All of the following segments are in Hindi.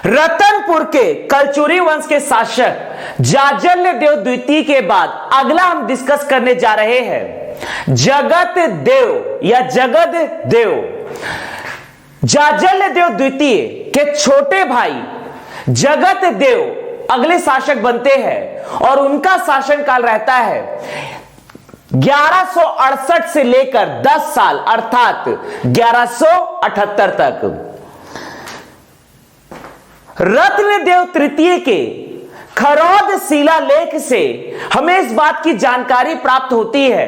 रतनपुर के कलचुरी वंश के शासक जाजल्य देव द्वितीय के बाद अगला हम डिस्कस करने जा रहे हैं जगत देव या जगद देव। जाजल्य देव द्वितीय के छोटे भाई जगत देव अगले शासक बनते हैं और उनका शासनकाल रहता है 1168 से लेकर 10 साल अर्थात 1178 तक। रत्नदेव तृतीय के खरौद शिलालेख से हमें इस बात की जानकारी प्राप्त होती है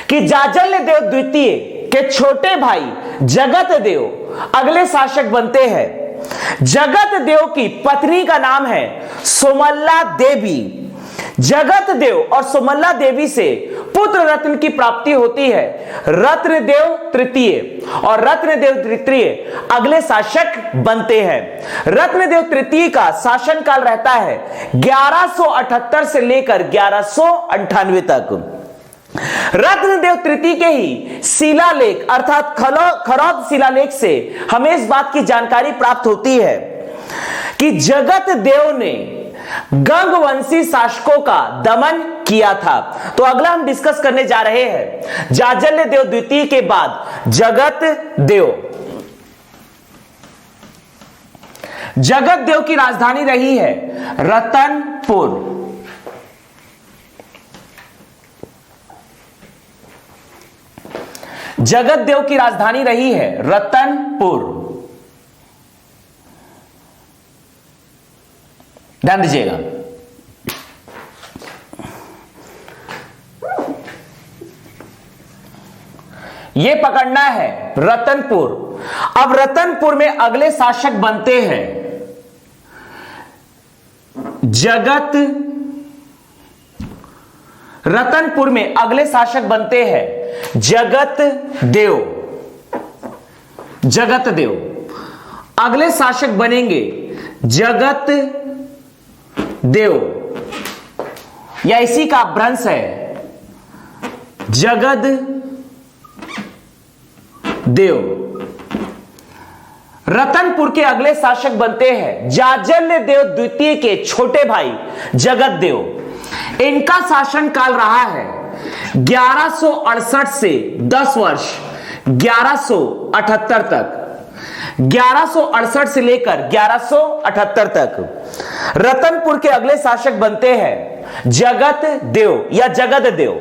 कि जाजल्य देव द्वितीय के छोटे भाई जगत देव अगले शासक बनते हैं। जगत देव की पत्नी का नाम है सोमल्ला देवी। जगत देव और सोमल्ला देवी से पुत्र रत्न की प्राप्ति होती है रत्नदेव तृतीय, और रत्नदेव तृतीय अगले शासक बनते हैं। रत्नदेव तृतीय का शासनकाल रहता है 1178 से लेकर 1198 तक। रत्नदेव तृतीय के ही शिलालेख अर्थात खरौद शिलालेख से हमें इस बात की जानकारी प्राप्त होती है कि जगत देव ने गंगवंशी शासकों का दमन किया था। तो अगला हम डिस्कस करने जा रहे हैं जाजल्य देव द्वितीय के बाद जगत देव। जगत देव की राजधानी रही है रतनपुर। जगत देव की राजधानी रही है रतनपुर। ध्यान दीजिएगा। यह पकड़ना है रतनपुर। अब रतनपुर में अगले शासक बनते हैं जगत। रतनपुर में अगले शासक बनते हैं जगत देव। जगत देव अगले शासक बनेंगे जगत देव या इसी का भ्रंश है जगद देव। रतनपुर के अगले शासक बनते हैं जाजल्य देव द्वितीय के छोटे भाई जगत देव। इनका शासन काल रहा है 1168 से 10 वर्ष 1178 तक। 1168 से लेकर 1178 तक रतनपुर के अगले शासक बनते हैं जगत देव या जगद देव।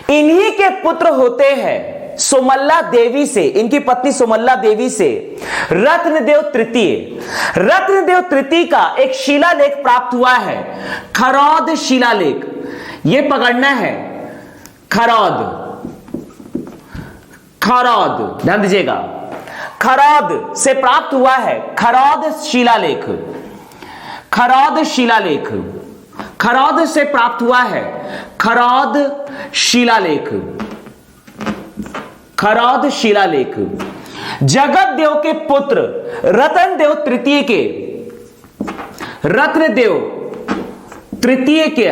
इन्हीं के पुत्र होते हैं सोमल्ला देवी से, इनकी पत्नी सोमल्ला देवी से रत्नदेव तृतीय। रत्नदेव तृतीय का एक शिलालेख प्राप्त हुआ है खरौद शिलालेख। यह पकड़ना है खरौद। खरौद ध्यान दीजिएगा। खरौद से प्राप्त हुआ है खरौद शिलालेख। खरौद शिलालेख। खरौद से प्राप्त हुआ है खरौद शिलालेख। खरौद शिलालेख। जगत देव के पुत्र रत्नदेव तृतीय के रत्नदेव तृतीय के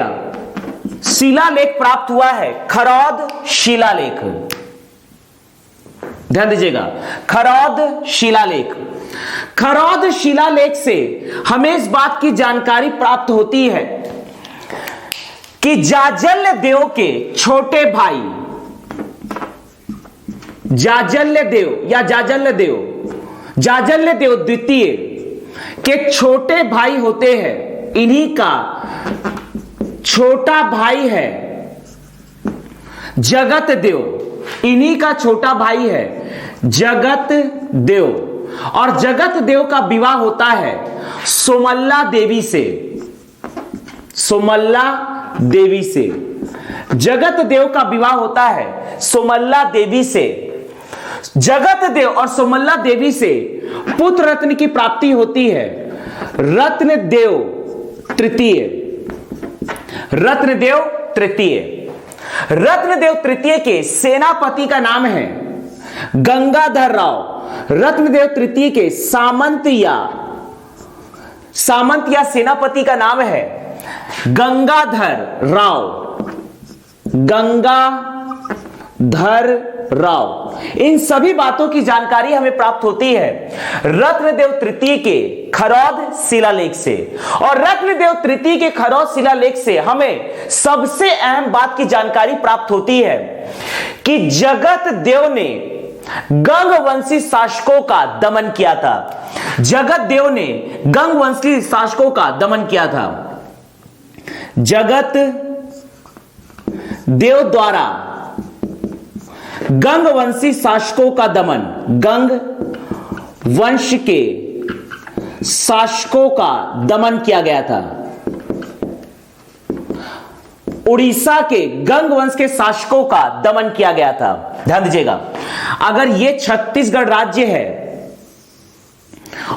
शिलालेख प्राप्त हुआ है खरौद शिलालेख। ध्यान दीजिएगा खरौद शिलालेख। खरौद शिलालेख से हमें इस बात की जानकारी प्राप्त होती है कि जाजल्य देव के छोटे भाई जाजल्य देव या जाजल्य देव द्वितीय के छोटे भाई होते हैं। इन्हीं का छोटा भाई है जगत देव। इन्हीं का छोटा भाई है जगत देव और जगत देव का विवाह होता है सोमल्ला देवी से। सोमल्ला देवी से जगत देव का विवाह होता है सोमल्ला देवी से। जगत देव और सोमल्ला देवी से पुत्र रत्न की प्राप्ति होती है रत्नदेव तृतीय। रत्नदेव तृतीय। रत्नदेव तृतीय के सेनापति का नाम है गंगाधर राव। रत्नदेव तृतीय के सामंत या सेनापति का नाम है गंगाधर राव। गंगाधर राव। इन सभी बातों की जानकारी हमें प्राप्त होती है रत्नदेव तृतीय के खरौद शिलालेख से। और रत्नदेव तृतीय के खरौद शिलालेख से हमें सबसे अहम बात की जानकारी प्राप्त होती है कि जगत देव ने गंगवंशी शासकों का दमन किया था। जगत देव ने गंगवंशी शासकों का दमन किया था। जगत देव द्वारा गंगवंशी शासकों का दमन, गंग वंश के शासकों का दमन किया गया था। उड़ीसा के गंग वंश के शासकों का दमन किया गया था। ध्यान दीजिएगा, अगर यह छत्तीसगढ़ राज्य है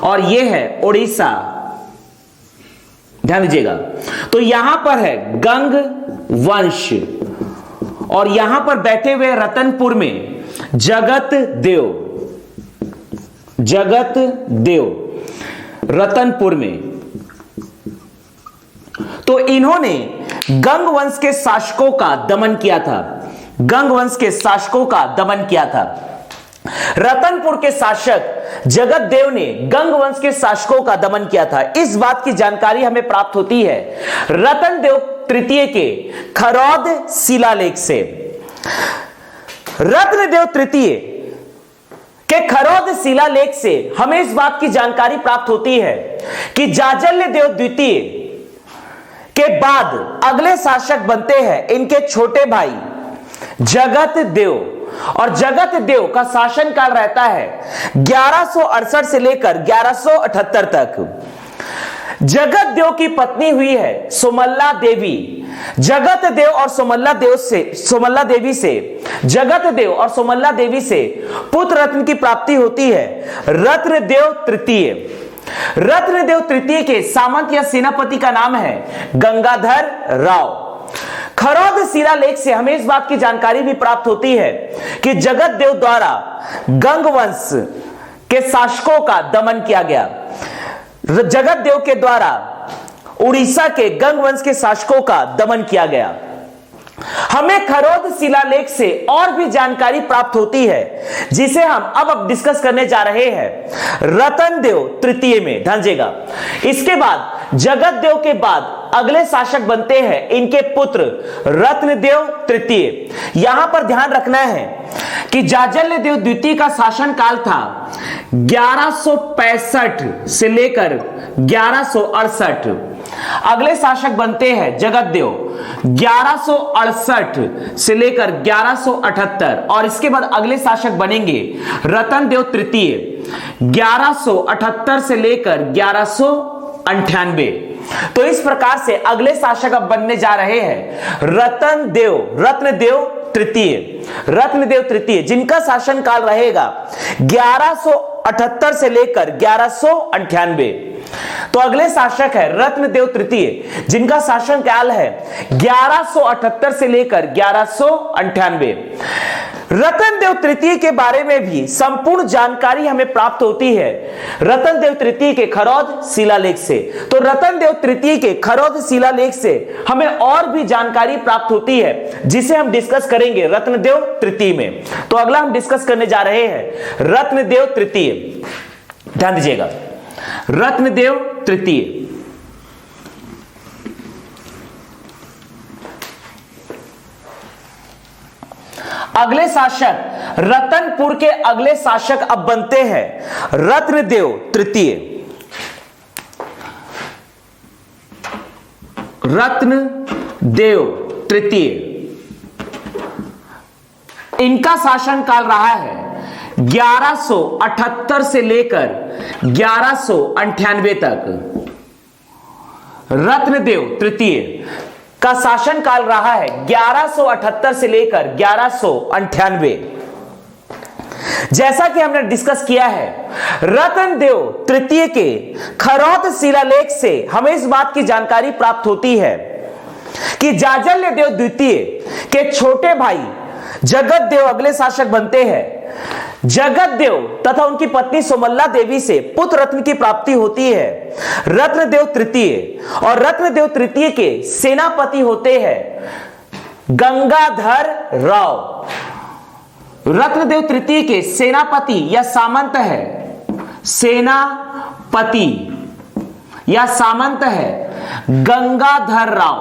और यह है उड़ीसा, ध्यान दीजिएगा, तो यहां पर है गंग वंश और यहां पर बैठे हुए रतनपुर में जगत देव रतनपुर में। तो इन्होंने गंग वंश के शासकों का दमन किया था। गंग वंश के शासकों का दमन किया था। रतनपुर के शासक जगत देव ने गंग वंश के शासकों का दमन किया था। इस बात की जानकारी हमें प्राप्त होती है रतनदेव तृतीय के खरौद शिलालेख से। रत्नदेव तृतीय के खरौद शिलालेख से हमें इस बात की जानकारी प्राप्त होती है कि जाजल्य देव द्वितीय के बाद अगले शासक बनते हैं इनके छोटे भाई जगत देव। और जगत देव का शासन काल रहता है 1168 से लेकर 1178 तक। जगत देव की पत्नी हुई है सुमल्ला देवी। जगत देव और सुमल्ला देवी से पुत्र रत्न की प्राप्ति होती है रत्नदेव तृतीय। रत्नदेव तृतीय के सामंत या सेनापति का नाम है गंगाधर राव। खरौद शिलालेख से हमें इस बात की जानकारी भी प्राप्त होती है कि जगत देव द्वारा गंग वंश के शासकों का दमन किया गया। जगत देव के द्वारा उड़ीसा के गंग वंश के शासकों का दमन किया गया। हमें खरौद शिलालेख से और भी जानकारी प्राप्त होती है जिसे हम अब डिस्कस करने जा रहे हैं रत्नदेव तृतीय में। ध्यान दीजिएगा, इसके बाद जगत देव के बाद अगले शासक बनते हैं इनके पुत्र रत्नदेव तृतीय। यहां पर ध्यान रखना है कि जाजल्य देव द्वितीय का शासन काल था 1165 से लेकर 1168। अगले शासक बनते हैं जगत देव 1168 से लेकर 1178 और इसके बाद अगले शासक बनेंगे रत्नदेव तृतीय 1178 से लेकर 1198। तो इस प्रकार से अगले शासक अब बनने जा रहे हैं रत्नदेव तृतीय जिनका शासन काल रहेगा 1178 से लेकर 1198। तो अगले शासक है रत्नदेव तृतीय जिनका शासन काल है 1178 से लेकर 1198। रत्नदेव तृतीय के बारे में भी संपूर्ण जानकारी हमें प्राप्त होती है रत्नदेव तृतीय के खरौद शिलालेख से। तो रत्नदेव तृतीय के खरौद शिलालेख से हमें और भी जानकारी प्राप्त होती है जिसे हम डिस्कस करेंगे रत्नदेव तृतीय में। तो अगला हम डिस्कस करने जा रहे हैं रत्नदेव तृतीय। ध्यान दीजिएगा, रत्नदेव तृतीय अगले शासक रतनपुर के अगले शासक अब बनते हैं रत्नदेव तृतीय। रत्नदेव तृतीय इनका शासन काल रहा है 1178 से लेकर 1198 तक। रत्नदेव तृतीय का शासन काल रहा है 1178 से लेकर 1198। जैसा कि हमने डिस्कस किया है रत्नदेव तृतीय के खरौद शिलालेख से हमें इस बात की जानकारी प्राप्त होती है कि जाजल्य देव द्वितीय के छोटे भाई जगत देव अगले शासक बनते हैं। जगत देव तथा उनकी पत्नी सुमल्ला देवी से पुत्र रत्न की प्राप्ति होती है रत्नदेव तृतीय। और रत्नदेव तृतीय के सेनापति होते हैं गंगाधर राव। रत्नदेव तृतीय के सेनापति या सामंत है, सेनापति या सामंत है गंगाधर राव,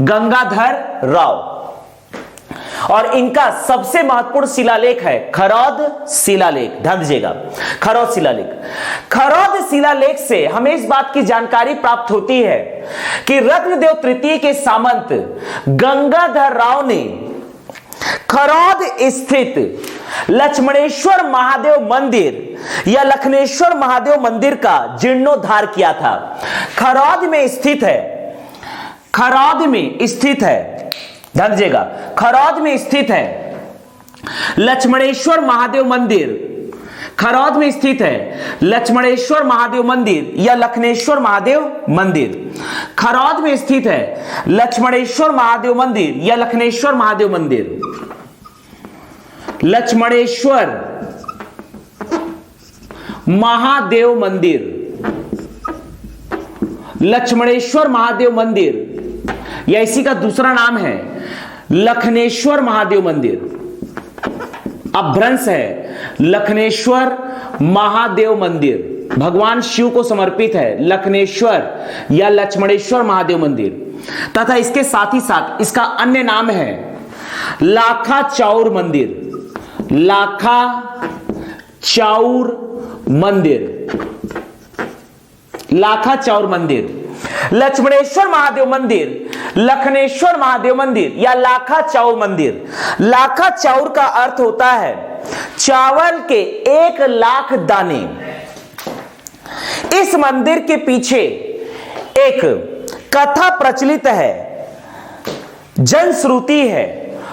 गंगाधर राव। और इनका सबसे महत्वपूर्ण शिलालेख है खरौद शिलालेख। ध्यान दीजिएगा, खरौद शिलालेख। खरौद शिलालेख से हमें इस बात की जानकारी प्राप्त होती है कि रत्नदेव तृतीय के सामंत गंगाधर राव ने खरौद स्थित लक्ष्मणेश्वर महादेव मंदिर या लखनेश्वर महादेव मंदिर का जीर्णोद्धार किया था। खरौद में स्थित है, खरौद में स्थित है, ध्यान दीजिएगा, खरौद में स्थित है लक्ष्मणेश्वर महादेव मंदिर। खरौद में स्थित है लक्ष्मणेश्वर महादेव मंदिर या लखनेश्वर महादेव मंदिर। खरौद में स्थित है लक्ष्मणेश्वर महादेव मंदिर या लखनेश्वर महादेव मंदिर। लक्ष्मणेश्वर महादेव मंदिर, लक्ष्मणेश्वर महादेव मंदिर या इसी का दूसरा नाम है लखनेश्वर महादेव मंदिर। अपभ्रंश है लखनेश्वर महादेव मंदिर, भगवान शिव को समर्पित है लखनेश्वर या लक्ष्मणेश्वर महादेव मंदिर। तथा इसके साथ ही साथ इसका अन्य नाम है लाखा चाउर मंदिर, लाखा चाउर मंदिर, लाखा चाउर मंदिर। लक्ष्मणेश्वर महादेव मंदिर, लखनेश्वर महादेव मंदिर या लाखा चाउर मंदिर। लाखा चाउर का अर्थ होता है चावल के 1,00,000 दाने। इस मंदिर के पीछे एक कथा प्रचलित है, जनश्रुति है,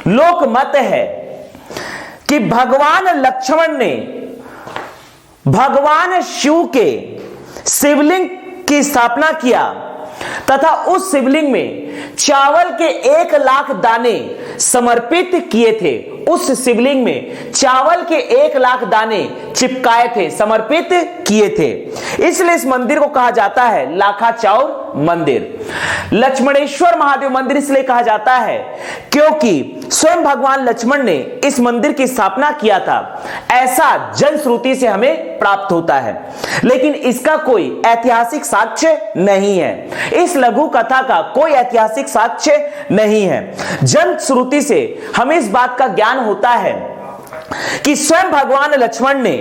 लोकमत है कि भगवान लक्ष्मण ने भगवान शिव के शिवलिंग की स्थापना किया तथा उस शिवलिंग में चावल के 1,00,000 दाने समर्पित किए थे। उस शिवलिंग में चावल के 1,00,000 दाने चिपकाए थे, समर्पित किए थे। इसलिए इस मंदिर को कहा जाता है लाखा चाउर मंदिर। लक्ष्मणेश्वर महादेव मंदिर इसलिए कहा जाता है क्योंकि स्वयं भगवान लक्ष्मण ने इस मंदिर की स्थापना किया था, ऐसा जनश्रुति से हमें प्राप्त होता है। लेकिन इसका कोई ऐतिहासिक साक्ष्य नहीं है, इस लघु कथा का कोई ऐतिहासिक साक्ष्य नहीं है। जनश्रुति से हमें इस बात का ज्ञान होता है कि स्वयं भगवान लक्ष्मण ने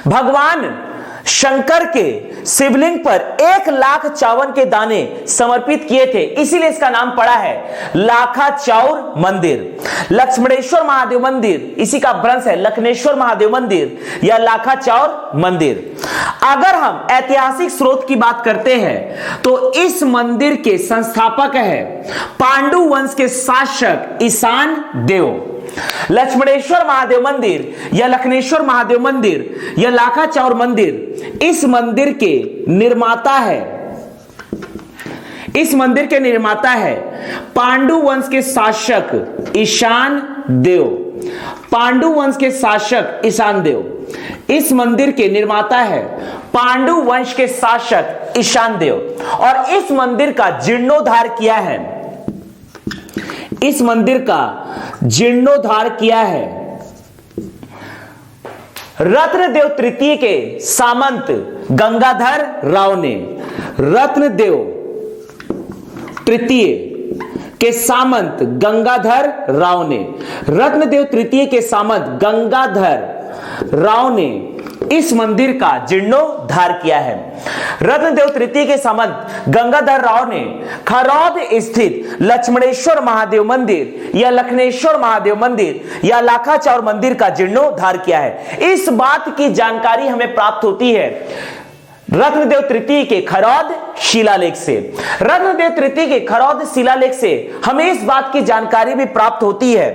भगवान शंकर के शिवलिंग पर 1,00,000 चावल के दाने समर्पित किए थे, इसीलिए इसका नाम पड़ा है लाखा चाउर मंदिर। लक्ष्मणेश्वर महादेव मंदिर इसी का भ्रंश है लखनेश्वर महादेव मंदिर या लाखा चाउर मंदिर। अगर हम ऐतिहासिक स्रोत की बात करते हैं तो इस मंदिर के संस्थापक है पांडु वंश के शासक ईशान देव। लक्ष्मणेश्वर महादेव मंदिर या लखनेश्वर महादेव मंदिर या लाखा चाउर मंदिर इस मंदिर के निर्माता है, इस मंदिर के निर्माता है पांडु वंश के शासक ईशान देव। पांडु वंश के शासक ईशान देव इस मंदिर के निर्माता है पांडु वंश के शासक ईशान देव। और इस मंदिर का जीर्णोद्धार किया है, इस मंदिर का जीर्णोद्धार किया है रत्नदेव तृतीय के सामंत गंगाधर राव ने। रत्नदेव तृतीय के सामंत गंगाधर राव ने, रत्नदेव तृतीय के सामंत गंगाधर राव ने इस मंदिर का जीर्णोद्धार किया है। रत्नदेव तृतीय के सामंत गंगाधर राव ने खरौद स्थित लक्ष्मणेश्वर महादेव मंदिर या लखनेश्वर महादेव मंदिर या लाखा चाउर मंदिर का जीर्णोद्धार किया है। इस बात की जानकारी हमें प्राप्त होती है रत्नदेव तृतीय के खरौद शिलालेख से। रत्नदेव तृतीय के खरौद शिलालेख से हमें इस बात की जानकारी भी प्राप्त होती है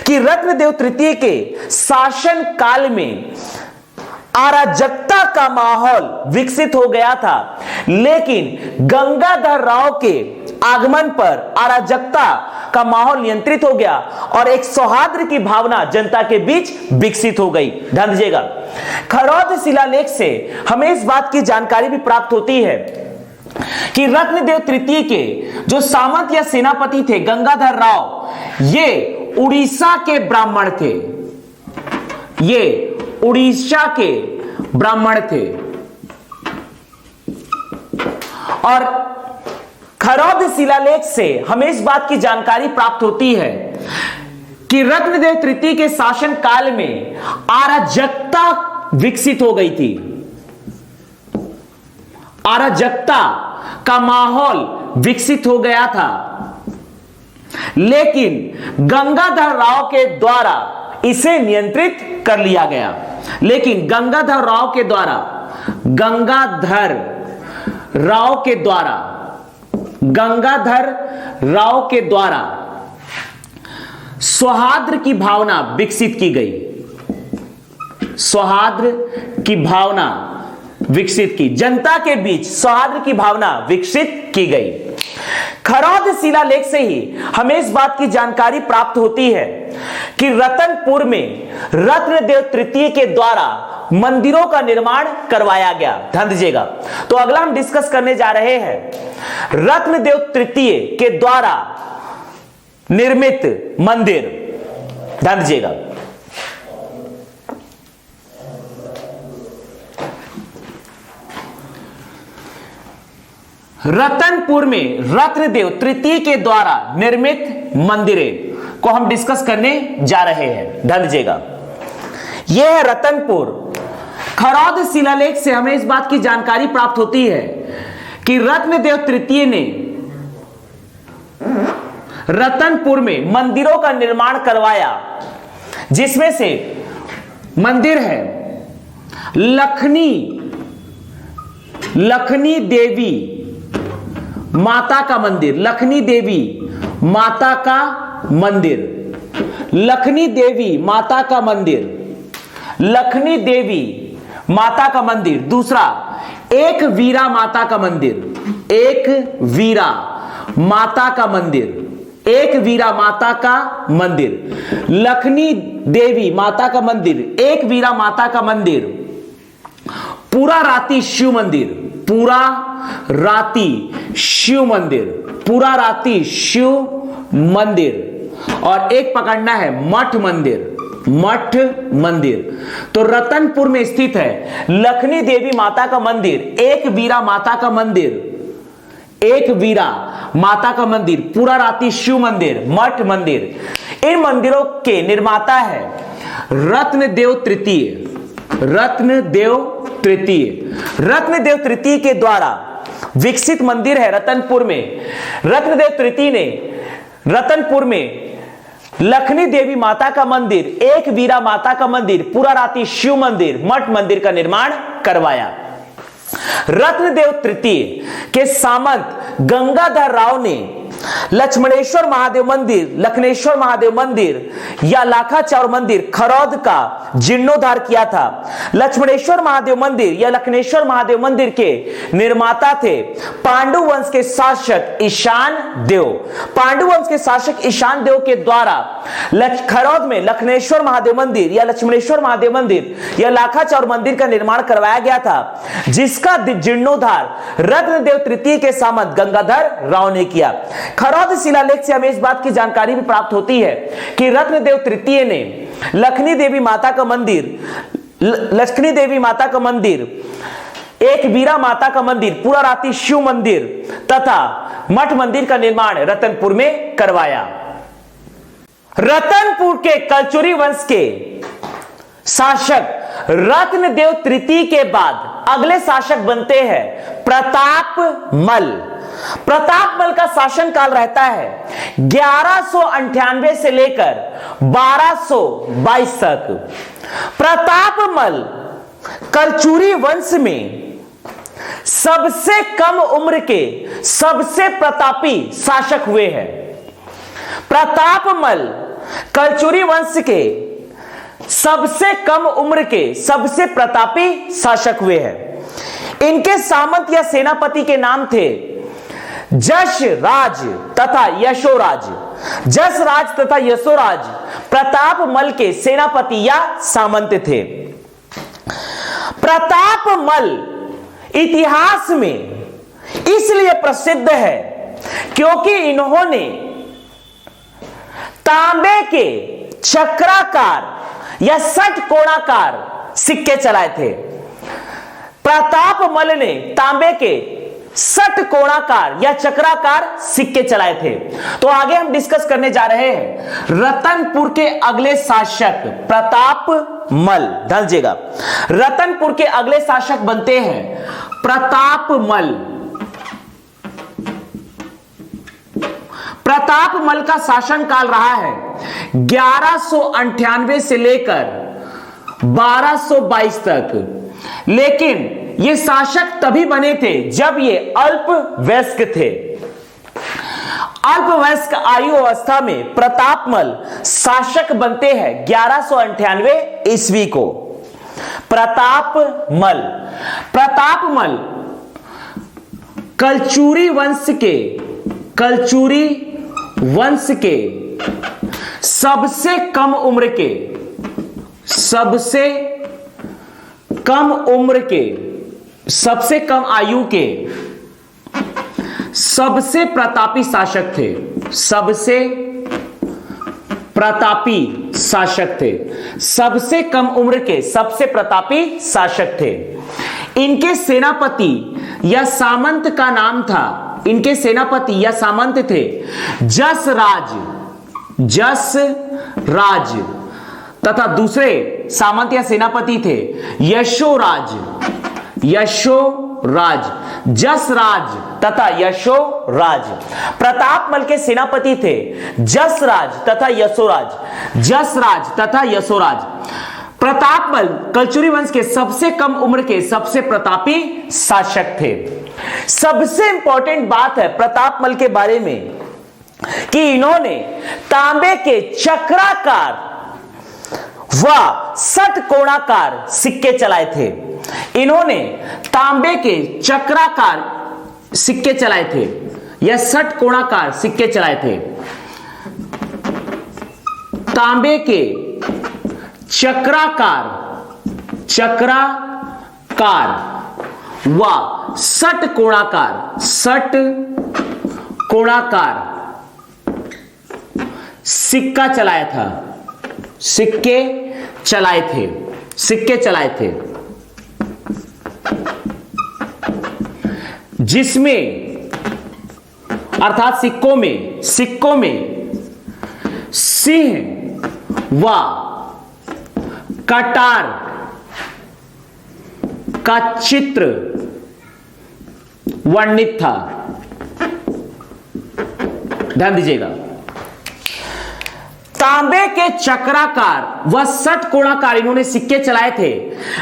कि रत्नदेव तृतीय के शासन काल में अराजकता का माहौल विकसित हो गया था, लेकिन गंगाधर राव के आगमन पर अराजकता का माहौल नियंत्रित हो गया और एक सौहार्द की भावना जनता के बीच विकसित हो गई। ध्यान दीजिएगा, खरौद शिलालेख से हमें इस बात की जानकारी भी प्राप्त होती है कि रत्नदेव तृतीय के जो सामंत या सेनापति थे गंगाधर राव, ये उड़ीसा के ब्राह्मण थे। ये उड़ीसा के ब्राह्मण थे। और खरौद शिलालेख से हमें इस बात की जानकारी प्राप्त होती है कि रत्नदेव तृतीय के शासन काल में अराजकता विकसित हो गई थी। अराजकता का माहौल विकसित हो गया था, लेकिन गंगाधर राव के द्वारा इसे नियंत्रित कर लिया गया। लेकिन गंगाधर राव के द्वारा सौहार्द की भावना विकसित की गई। सौहार्द की भावना विकसित की, जनता के बीच सौहार्द की भावना विकसित की गई। खरौद शिलालेख से ही हमें इस बात की जानकारी प्राप्त होती है कि रतनपुर में रत्नदेव तृतीय के द्वारा मंदिरों का निर्माण करवाया गया। ध्यान दीजिएगा। तो अगला हम डिस्कस करने जा रहे हैं रत्नदेव तृतीय के द्वारा निर्मित मंदिर। ध्यान दीजिएगा। रतनपुर में रत्नदेव तृतीय के द्वारा निर्मित मंदिरें को हम डिस्कस करने जा रहे हैं। ध्यान दीजिएगा। यह है रतनपुर। खरौद शिलालेख से हमें इस बात की जानकारी प्राप्त होती है कि रत्नदेव तृतीय ने रतनपुर में मंदिरों का निर्माण करवाया, जिसमें से मंदिर है लखनी देवी माता का मंदिर। लखनी देवी माता का मंदिर। लखनी देवी माता का मंदिर। लखनी देवी माता का मंदिर। दूसरा एक वीरा माता का मंदिर। एक वीरा माता का मंदिर। एक वीरा माता का मंदिर। लखनी देवी माता का मंदिर, एक वीरा माता का मंदिर, पूरा राती शिव मंदिर। पूरा राती शिव मंदिर। पूरा राती शिव मंदिर। और एक पकड़ना है मठ मंदिर। मठ मंदिर। तो रतनपुर में स्थित है लखनी देवी माता का मंदिर, एक वीरा माता का मंदिर, एक वीरा माता का मंदिर, पूरा राती शिव मंदिर, मठ मंदिर। इन मंदिरों के निर्माता है रत्नदेव तृतीय। रत्नदेव तृतीय। रत्नदेव तृतीय के द्वारा विकसित मंदिर है रतनपुर में। रत्नदेव तृतीय ने रतनपुर में लखनी देवी माता का मंदिर, एक वीरा माता का मंदिर, पूरा राती शिव मंदिर, मठ मंदिर का निर्माण करवाया। रत्नदेव तृतीय के सामंत गंगाधर राव ने लक्ष्मणेश्वर महादेव मंदिर, लखनेश्वर महादेव मंदिर या लाखाचार मंदिर खरौद का जीर्णोद्धार किया था। लक्ष्मणेश्वर महादेव मंदिर या लखनेश्वर महादेव मंदिर के निर्माता थे पांडु वंश के शासक ईशान देव। पांडु वंश के शासक ईशान देव के द्वारा खरौद में लखनेश्वर महादेव मंदिर या लक्ष्मणेश्वर महादेव मंदिर या लाखाचार मंदिर का निर्माण करवाया गया था, जिसका जीर्णोद्धार रत्नदेव तृतीय के सामंत गंगाधर राव ने किया। खरौद शिलालेख से हमें इस बात की जानकारी भी प्राप्त होती है कि रत्नदेव तृतीय ने लखनी देवी माता का मंदिर, लक्ष्मी देवी माता का मंदिर, एक वीरा माता का मंदिर, पूरा राती शिव मंदिर तथा मठ मंदिर का निर्माण रतनपुर में करवाया। रतनपुर के कलचुरी वंश के शासक रत्नदेव तृतीय के बाद अगले शासक बनते हैं प्रतापमल। प्रतापमल का शासन काल रहता है 1198 से लेकर 1222 तक। प्रतापमल कलचुरी वंश में सबसे कम उम्र के सबसे प्रतापी शासक हुए हैं। प्रतापमल कलचुरी वंश के सबसे कम उम्र के सबसे प्रतापी शासक हुए हैं। इनके सामंत या सेनापति के नाम थे जश राज तथा यशोराज। जश राज तथा यशोराज प्रतापमल के सेनापति या सामंत थे। प्रतापमल इतिहास में इसलिए प्रसिद्ध है क्योंकि इन्होंने तांबे के चक्राकार या षटकोणाकार सिक्के चलाए थे। प्रतापमल ने तांबे के षटकोणाकार या चक्राकार सिक्के चलाए थे। तो आगे हम डिस्कस करने जा रहे हैं रतनपुर के अगले शासक प्रतापमल। ध्यान दीजिएगा, रतनपुर के अगले शासक बनते हैं प्रतापमल। प्रतापमल का शासनकाल रहा है 1198 से लेकर 1222 तक। लेकिन ये शासक तभी बने थे जब ये अल्प वयस्क थे। अल्प वयस्क आयु अवस्था में प्रतापमल शासक बनते हैं 1198 ईस्वी को। प्रतापमल कलचुरी वंश के सबसे कम आयु के सबसे प्रतापी शासक थे। सबसे कम उम्र के सबसे प्रतापी शासक थे। इनके सेनापति या सामंत का नाम था, इनके सेनापति या सामंत थे जसराज तथा दूसरे सामंत या सेनापति थे यशोराज, जसराज तथा यशोराज। प्रतापमल के सेनापति थे जसराज तथा यशोराज। प्रतापमल कलचुरी वंश के सबसे कम उम्र के सबसे प्रतापी शासक थे। सबसे इंपॉर्टेंट बात है प्रतापमल के बारे में कि इन्होंने तांबे के चक्राकार व षटकोणाकार सिक्के चलाए थे। इन्होंने तांबे के चक्राकार सिक्के चलाए थे या षटकोणाकार सिक्के चलाए थे। तांबे के चक्राकार व षटकोणाकार सिक्के चलाए थे जिसमें अर्थात सिक्कों में सिंह व कटार का चित्र वर्णित था। ध्यान दीजिएगा, तांबे के चक्राकार व षटकोणाकार इन्होंने सिक्के चलाए थे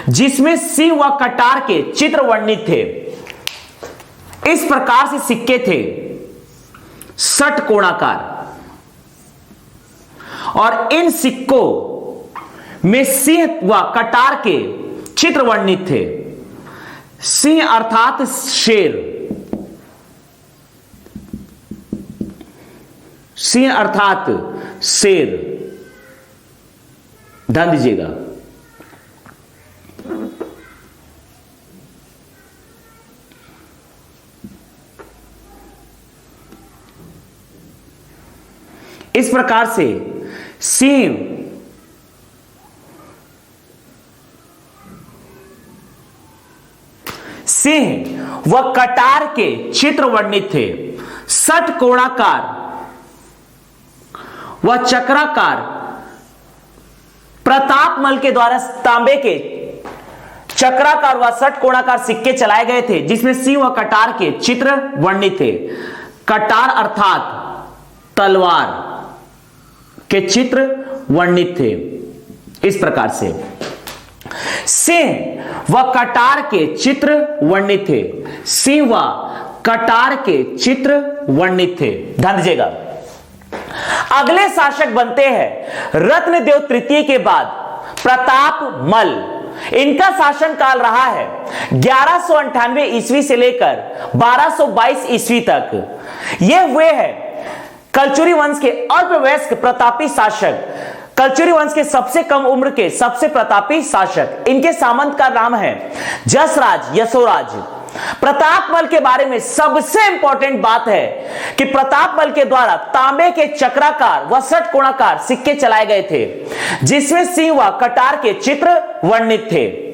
जिसमें सिंह व कटार के चित्र वर्णित थे। इस प्रकार से सिक्के थे षटकोणाकार और इन सिक्कों में सिंह व कटार के चित्र वर्णित थे। सिंह अर्थात शेर, ध्यान दीजिएगा। इस प्रकार से सिंह व कटार के चित्र वर्णित थे। षटकोणाकार व चक्राकार प्रतापमल के द्वारा तांबे के चक्राकार व षटकोणाकार सिक्के चलाए गए थे जिसमें सिंह व कटार के चित्र वर्णित थे। कटार अर्थात तलवार के चित्र वर्णित थे। इस प्रकार से सिंह व कटार के चित्र वर्णित थे। सिंह व कटार के चित्र वर्णित थे। ध्यान दीजिएगा, अगले शासक बनते हैं रत्नदेव तृतीय के बाद प्रतापमल। इनका शासनकाल रहा है 1198 ईस्वी से लेकर 1222 ईस्वी तक। ये हुए हैं कलचुरी वंश के अल्पवयस्क प्रतापी शासक, कलचुरी वंश के सबसे कम उम्र के सबसे प्रतापी शासक। इनके सामंत का नाम है जसराज, यशोराज प्रतापमल के बारे में सबसे इंपॉर्टेंट बात है कि प्रतापमल के द्वारा तांबे के चक्राकार व षटकोणाकार सिक्के चलाए गए थे, जिसमें सिंह व कटार के चित्र वर्णित थे।